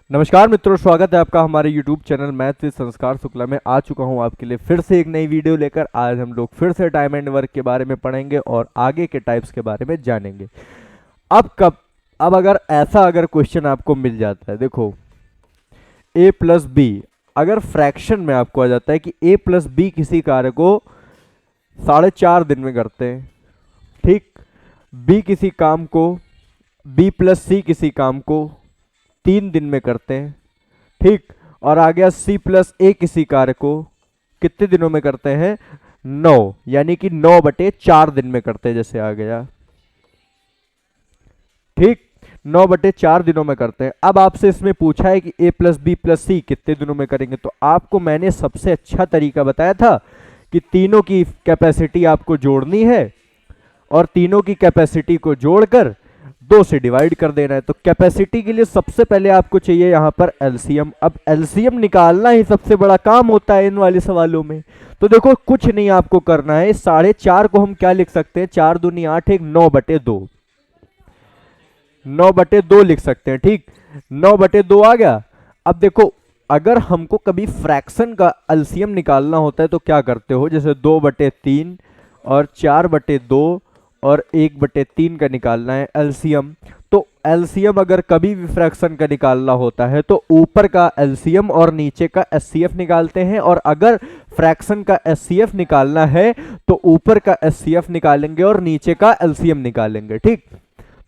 नमस्कार मित्रों, स्वागत है आपका हमारे YouTube चैनल मैथ विद संस्कार शुक्ला में। आ चुका हूं आपके लिए फिर से एक नई वीडियो लेकर। आज हम लोग फिर से टाइम एंड वर्क के बारे में पढ़ेंगे और आगे के टाइप्स के बारे में जानेंगे। अब अगर क्वेश्चन आपको मिल जाता है, देखो a प्लस बी, अगर फ्रैक्शन में आपको आ जाता है कि a प्लस बी किसी कार्य को 4.5 दिन में करते हैं, ठीक, b किसी काम को, b प्लस सी किसी काम को 3 दिन में करते हैं, ठीक, और आ गया c प्लस ए किसी कार्य को कितने दिनों में करते हैं? 9, यानी कि 9/4 दिन में करते हैं, जैसे आ गया, ठीक, 9/4 दिनों में करते हैं। अब आपसे इसमें पूछा है कि a प्लस बी प्लस सी कितने दिनों में करेंगे, तो आपको मैंने सबसे अच्छा तरीका बताया था कि तीनों की कैपेसिटी आपको जोड़नी है और तीनों की कैपेसिटी को जोड़कर 2 से डिवाइड कर देना है। तो कैपेसिटी के लिए सबसे पहले आपको चाहिए यहां पर एलसीएम। अब एलसीएम निकालना ही सबसे बड़ा काम होता है इन वाले सवालों में। तो देखो कुछ नहीं आपको करना है, 4.5 को हम क्या लिख सकते हैं? 4 दूनी 8, 9/2, 9/2 लिख सकते हैं, ठीक, 9/2 आ गया। अब देखो अगर हमको कभी फ्रैक्शन का एलसीएम निकालना होता है तो क्या करते हो, जैसे 2/3 और 4/2 और 1/3 का निकालना है एलसीएम। तो एलसीएम अगर कभी भी फ्रैक्शन का निकालना होता है तो ऊपर का एलसीएम और नीचे का एचसीएफ निकालते हैं, और अगर फ्रैक्शन का एचसीएफ निकालना है तो ऊपर का एचसीएफ निकालेंगे और नीचे का एलसीएम निकालेंगे, ठीक।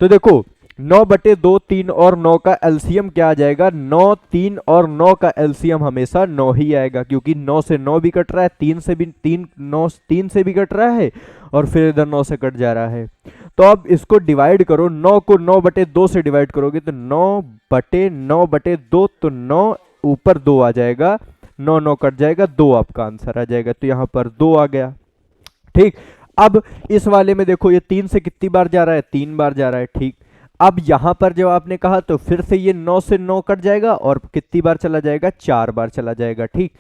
तो देखो 9/2, 3 और 9 का एलसीएम क्या आ जाएगा? 9, 3 और 9 का एलसीएम हमेशा 9 ही आएगा, क्योंकि 9 से 9 भी कट रहा है, 3 से भी 9 3 से भी कट रहा है और फिर इधर 9 से कट जा रहा है। तो अब इसको डिवाइड करो, 9 को 9/2 से डिवाइड करोगे तो 9/9/2, तो 9 ऊपर 2 आ जाएगा, 9 9 कट जाएगा, 2 आपका आंसर आ जाएगा। तो यहां पर 2 आ गया, ठीक। अब इस वाले में देखो ये 3 से कितनी बार जा रहा है? 3 बार जा रहा है, ठीक। अब यहां पर जब आपने कहा तो फिर से ये 9 से 9 कट जाएगा और कितनी बार चला जाएगा? 4 बार चला जाएगा, ठीक।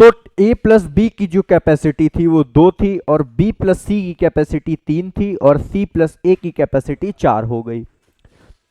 तो a प्लस बी की जो कैपेसिटी थी वो 2 थी और b प्लस सी की कैपेसिटी 3 थी और c प्लस ए की कैपेसिटी 4 हो गई।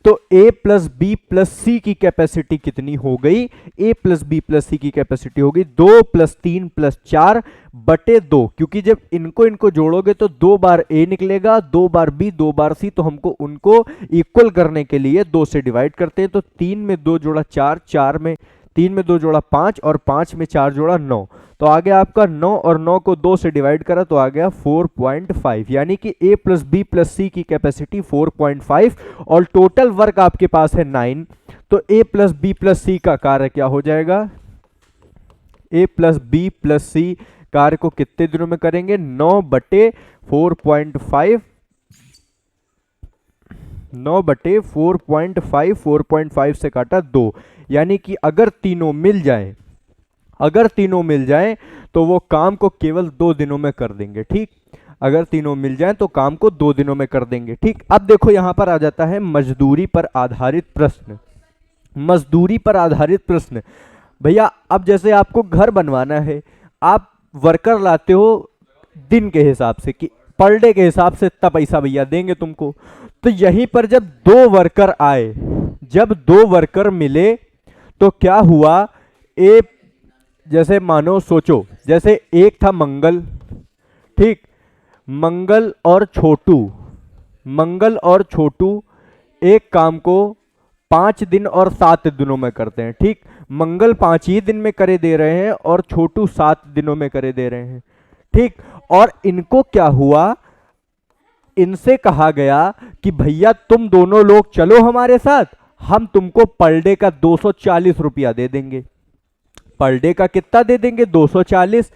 तो a प्लस बी प्लस सी की कैपेसिटी कितनी हो गई? a प्लस बी प्लस सी की कैपेसिटी होगी 2 + 3 + 4/2, क्योंकि जब इनको जोड़ोगे तो 2 बार a निकलेगा, 2 बार b, 2 बार c, तो हमको उनको इक्वल करने के लिए 2 से डिवाइड करते हैं। तो 3 में 2 जोड़ा 4, 4 में 3 में 2 जोड़ा 5 और 5 में 4 जोड़ा 9, तो आ गया आपका 9 और 9 को 2 से डिवाइड करा तो आ गया 4.5, यानी कि a प्लस बी प्लस सी की कैपेसिटी 4.5 और टोटल वर्क आपके पास है 9। तो a प्लस बी प्लस सी का कार्य क्या हो जाएगा? a प्लस बी प्लस सी कार्य को कितने दिनों में करेंगे? 9/4.5, 9/4.5, 4.5 से काटा 2, यानी कि अगर तीनों मिल जाएं तो वो काम को केवल 2 दिनों में कर देंगे, ठीक। अगर तीनों मिल जाएं तो काम को 2 दिनों में कर देंगे, ठीक। अब देखो यहां पर आ जाता है मजदूरी पर आधारित प्रश्न। मजदूरी पर आधारित प्रश्न, भैया अब जैसे आपको घर बनवाना है, आप वर्कर लाते हो दिन के हिसाब से कि पर डे के हिसाब से इतना पैसा भैया देंगे तुमको। तो यहीं पर जब 2 वर्कर आए, जब 2 वर्कर मिले तो क्या हुआ? जैसे मानो सोचो, जैसे एक था मंगल, ठीक, मंगल और छोटू एक काम को 5 दिन और 7 दिनों में करते हैं, ठीक। मंगल 5 ही दिन में करे दे रहे हैं और छोटू 7 दिनों में करे दे रहे हैं, ठीक। और इनको क्या हुआ? इनसे कहा गया कि भैया तुम दोनों लोग चलो हमारे साथ, हम तुमको पर डे का 240 रुपया दे देंगे। पर डे का कितना दे देंगे? 240,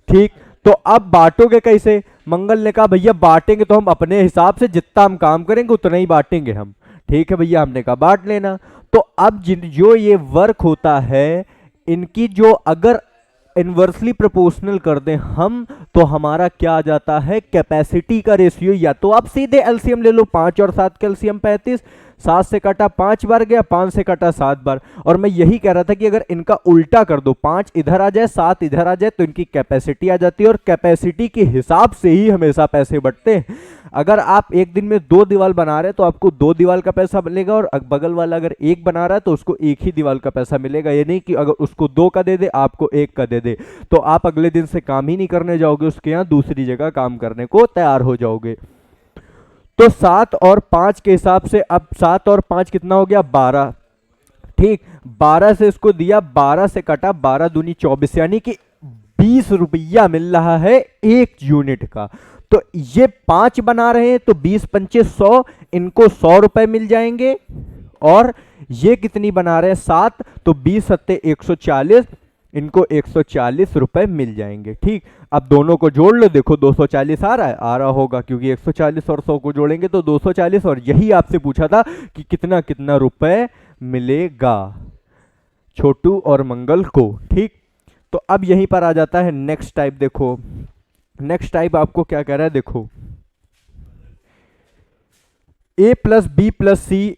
ठीक। तो अब बांटोगे कैसे? मंगल ने कहा भैया बांटेंगे तो हम अपने हिसाब से, जितना हम काम करेंगे उतना ही बांटेंगे हम, ठीक है भैया, हमने कहा बांट लेना। तो अब जो ये वर्क होता है इनकी जो अगर इनवर्सली प्रोपोर्शनल कर दें हम, तो हमारा क्या आ जाता है? कैपेसिटी का रेशियो, या तो आप सीधे एलसीएम ले लो, 5 और 7 का एलसीएम 35, 7 से काटा 5 बार गया, 5 से काटा 7 बार। और मैं यही कह रहा था कि अगर इनका उल्टा कर दो, 5 इधर आ जाए 7 इधर आ जाए, तो इनकी कैपेसिटी आ जाती है, और कैपेसिटी के हिसाब से ही हमेशा पैसे बढ़ते हैं। अगर आप एक दिन में 2 दीवार बना रहे हैं तो आपको 2 दीवार का पैसा मिलेगा, और बगल वाला अगर 1 बना रहा है तो उसको 1 ही दीवार का पैसा मिलेगा। ये नहीं कि अगर उसको 2 का दे दे आपको 1 का दे दे, तो आप अगले दिन से काम ही नहीं करने जाओगे, उसके यहाँ दूसरी जगह काम करने को तैयार हो जाओगे। तो 7 और 5 के हिसाब से अब 7 और 5 कितना हो गया, 12। ठीक, 12 से इसको दिया, 12 से कटा, 12 दूनी 24, यानी कि 20 रुपया मिल रहा है 1 यूनिट का। तो ये 5 बना रहे हैं तो 20 पंचे 100, इनको 100 रुपए मिल जाएंगे। और ये कितनी बना रहे हैं, 7, तो 20 सत्ते 140, इनको 140 रुपए मिल जाएंगे। ठीक, अब दोनों को जोड़ लो, देखो 240 आ रहा है, आ रहा होगा, क्योंकि 140 और 100 को जोड़ेंगे तो 240, और यही आपसे पूछा था कि कितना कितना रुपए मिलेगा छोटू और मंगल को। ठीक, तो अब यहीं पर आ जाता है नेक्स्ट टाइप। देखो नेक्स्ट टाइप आपको क्या कह रहा है, देखो A plus B plus C,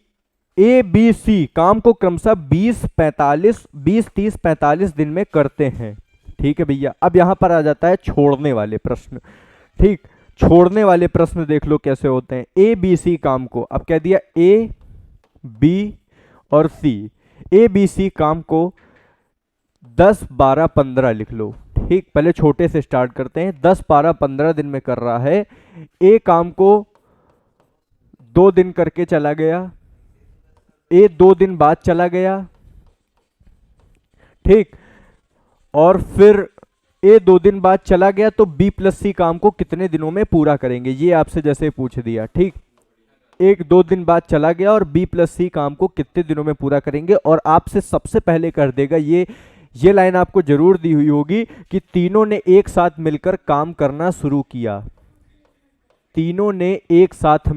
A B C काम को क्रमशः 20 30 45 दिन में करते हैं। ठीक है भैया, अब यहां पर आ जाता है छोड़ने वाले प्रश्न। ठीक, छोड़ने वाले प्रश्न देख लो कैसे होते हैं। ए बी सी काम को, अब कह दिया ए बी और सी, ए बी सी काम को 10 12 15 लिख लो। ठीक, पहले छोटे से स्टार्ट करते हैं। 10 12 15 दिन में कर रहा है। ए काम को 2 दिन करके चला गया, ए 2 दिन बाद चला गया। ठीक, और फिर ए 2 दिन बाद चला गया, तो बी प्लस सी काम को कितने दिनों में पूरा करेंगे, ये आपसे जैसे पूछ दिया। ठीक, 1-2 दिन बाद चला गया और बी प्लस सी काम को कितने दिनों में पूरा करेंगे, और आपसे सबसे पहले कर देगा ये लाइन आपको जरूर दी हुई होगी कि तीनों ने एक साथ मिलकर काम करना शुरू किया। तीनों ने एक साथ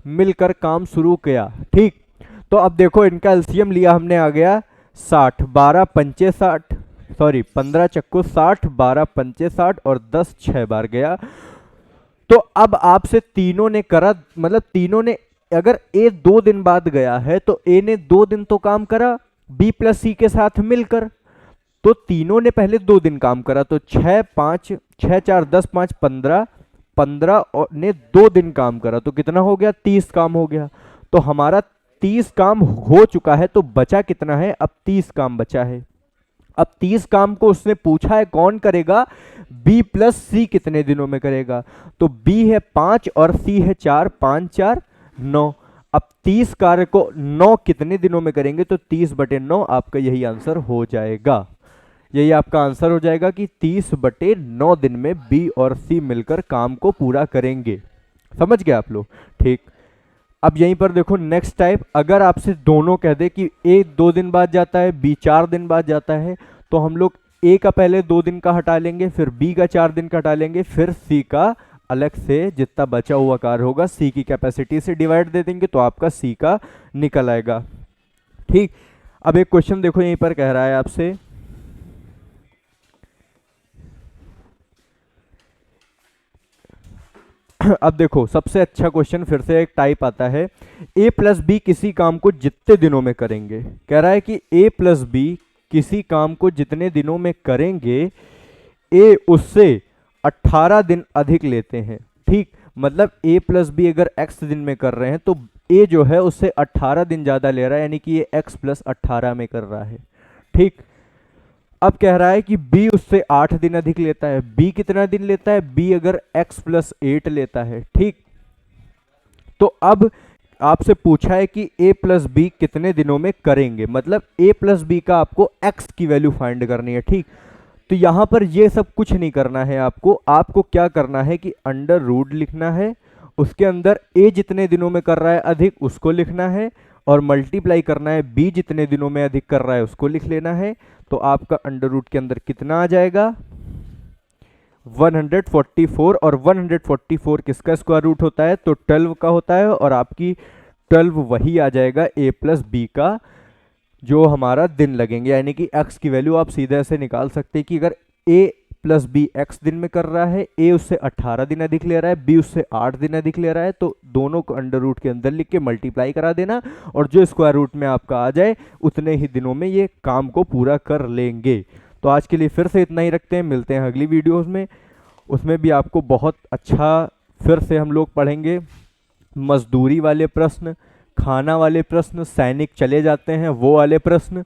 मिलकर काम शुरू किया। ठीक, तो अब देखो इनका एलसीएम लिया हमने, आ गया 60, 12 पंचे 60, सॉरी 15 चक्को 60, 12 पंचे 60 और 10 6 बार गया। तो अब आपसे तीनों ने करा, मतलब तीनों ने, अगर ए 2 दिन बाद गया है तो ए ने 2 दिन तो काम करा बी प्लस सी के साथ मिलकर, तो तीनों ने पहले 2 दिन काम करा, तो 6 5 6 4 10 5 15, 15 और ने 2 दिन काम करा, तो कितना हो गया, 30 काम हो गया। तो हमारा 30 काम हो चुका है, तो बचा कितना है, अब 30 काम बचा है। अब 30 काम को उसने पूछा है कौन करेगा, बी प्लस सी कितने दिनों में करेगा, तो बी है 5 और सी है 4, 5 4 9। अब 30 कार्य को 9 कितने दिनों में करेंगे, तो 30/9 आपका यही आंसर हो जाएगा। यही आपका आंसर हो जाएगा कि 30/9 दिन में बी और सी मिलकर काम को पूरा करेंगे। समझ गए आप लोग। ठीक, अब यहीं पर देखो नेक्स्ट टाइप, अगर आपसे दोनों कह दे कि ए 2 दिन बाद जाता है, बी 4 दिन बाद जाता है, तो हम लोग ए का पहले 2 दिन का हटा लेंगे, फिर बी का 4 दिन का हटा लेंगे, फिर सी का अलग से जितना बचा हुआ कार्य होगा सी की कैपेसिटी से डिवाइड दे देंगे, तो आपका सी का निकल आएगा। ठीक, अब एक क्वेश्चन देखो यहीं पर कह रहा है आपसे, अब देखो सबसे अच्छा क्वेश्चन, फिर से एक टाइप आता है, ए प्लस बी किसी काम को जितने दिनों में करेंगे। कह रहा है कि ए प्लस बी किसी काम को जितने दिनों में करेंगे, ए उससे 18 दिन अधिक लेते हैं। ठीक, मतलब ए प्लस बी अगर x दिन में कर रहे हैं तो ए जो है उससे 18 दिन ज्यादा ले रहा है, यानी कि ये x + 18 में कर रहा है। ठीक, अब कह रहा है कि B उससे 8 दिन अधिक लेता है। B कितना दिन लेता है, B अगर x + 8 लेता है। ठीक, तो अब आपसे पूछा है कि A + B कितने दिनों में करेंगे, मतलब A + B का आपको x की वैल्यू फाइंड करनी है। ठीक, तो यहां पर ये सब कुछ नहीं करना है आपको क्या करना है कि अंडर रूट लिखना है, उसके अंदर A जितने दिनों में कर रहा है अधिक उसको लिखना है, और मल्टीप्लाई करना है B जितने दिनों में अधिक कर रहा है उसको लिख लेना है। तो आपका अंडर रूट के अंदर कितना आ जाएगा, 144, और 144 किसका स्क्वायर रूट होता है, तो 12 का होता है, और आपकी 12 वही आ जाएगा A + B का जो हमारा दिन लगेंगे, यानी कि x की वैल्यू आप सीधे ऐसे निकाल सकते हैं कि अगर A प्लस बी x दिन में कर रहा है, a उससे 18 दिन अधिक ले रहा है, b उससे 8 दिन अधिक ले रहा है, तो दोनों को अंडर रूट के अंदर लिख के मल्टीप्लाई करा देना और जो स्क्वायर रूट में आपका आ जाए उतने ही दिनों में ये काम को पूरा कर लेंगे। तो आज के लिए फिर से इतना ही रखते हैं, मिलते हैं अगली वीडियोज़ में, उसमें भी आपको बहुत अच्छा फिर से हम लोग पढ़ेंगे। मजदूरी वाले प्रश्न, खाना वाले प्रश्न, सैनिक चले जाते हैं वो वाले प्रश्न,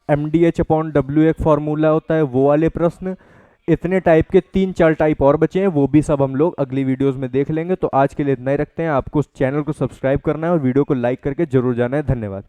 MDH/W एक फॉर्मूला होता है वो वाले प्रश्न, इतने टाइप के 3-4 टाइप और बचे हैं, वो भी सब हम लोग अगली वीडियोस में देख लेंगे। तो आज के लिए इतना ही रखते हैं, आपको उस चैनल को सब्सक्राइब करना है और वीडियो को लाइक करके जरूर जाना है। धन्यवाद।